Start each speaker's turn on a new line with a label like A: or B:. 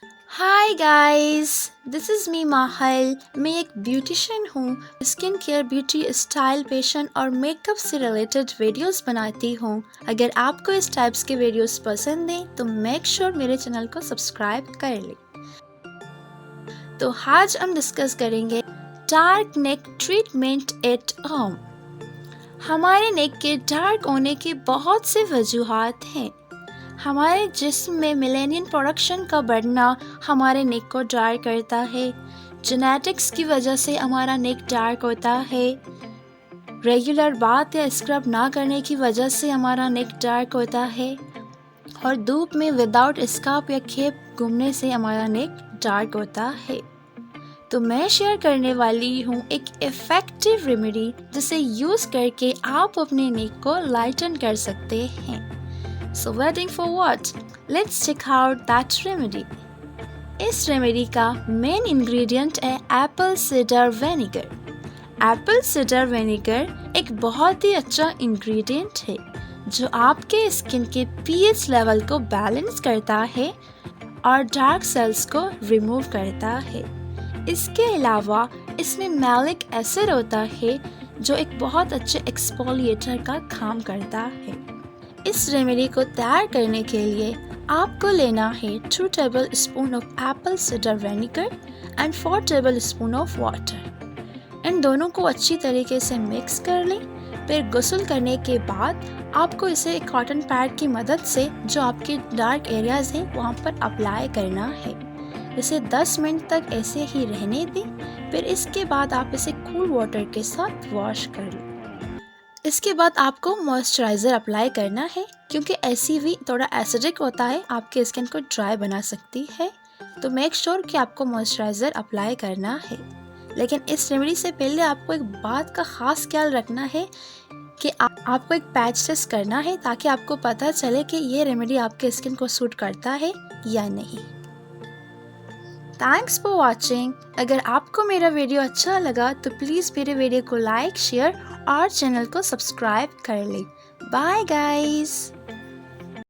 A: Hi guys, this is me Mahal. मैं एक beautician हूँ। Skin care, beauty, style, fashion और मेकअप से रिलेटेड वीडियोस बनाती हूँ। अगर आपको इस टाइप्स के वीडियोस पसंद हैं तो मेक श्योर मेरे चैनल को सब्सक्राइब कर लें। तो आज हम डिस्कस करेंगे dark neck treatment at home. हमारे नेक के डार्क होने की बहुत से वजूहात हैं। हमारे जिस्म में मेलानिन प्रोडक्शन का बढ़ना हमारे नेक को डार्क करता है। जेनेटिक्स की वजह से हमारा नेक डार्क होता है। रेगुलर बाथ या स्क्रब ना करने की वजह से हमारा नेक डार्क होता है। और धूप में विदाउट स्कार्फ या खेप घूमने से हमारा नेक डार्क होता है। तो मैं शेयर करने वाली हूँ एक इफेक्टिव रेमेडी जिसे यूज करके आप अपने नेक को लाइटन कर सकते हैं। So waiting for what? Let's check out that remedy. इस रेमेडी का मेन इंग्रेडिएंट है Apple cider vinegar. Apple cider vinegar एक बहुत ही अच्छा इंग्रेडिएंट है जो आपके स्किन के पीएच लेवल को बैलेंस करता है और डार्क सेल्स को रिमूव करता है। इसके अलावा इसमें मैलिक एसिड होता है जो एक बहुत अच्छे एक्सफोलिएटर का काम करता है। इस रेमेडी को तैयार करने के लिए आपको लेना है 2 tablespoon of apple cider vinegar and 4 tablespoon of water. इन दोनों को अच्छी तरीके से मिक्स कर लें। फिर गुस्ल करने के बाद आपको इसे एक कॉटन पैड की मदद से जो आपके डार्क एरियाज हैं वहाँ पर अप्लाई करना है। इसे 10 मिनट तक ऐसे ही रहने दें। फिर इसके बाद आप इसे कूल वाटर के साथ वॉश कर लें। इसके बाद आपको मॉइस्चराइज़र अप्लाई करना है क्योंकि ऐसी भी थोड़ा एसिडिक होता है, आपके स्किन को ड्राई बना सकती है। तो मेक श्योर कि आपको मॉइस्चराइज़र अप्लाई करना है। लेकिन इस रेमेडी से पहले आपको एक बात का ख़ास ख्याल रखना है कि आपको एक पैच टेस्ट करना है ताकि आपको पता चले कि ये रेमेडी आपके स्किन को सूट करता है या नहीं। Thanks for watching. अगर आपको मेरा वीडियो अच्छा लगा तो प्लीज़ मेरे वीडियो को लाइक, शेयर और चैनल को सब्सक्राइब कर लें। Bye guys.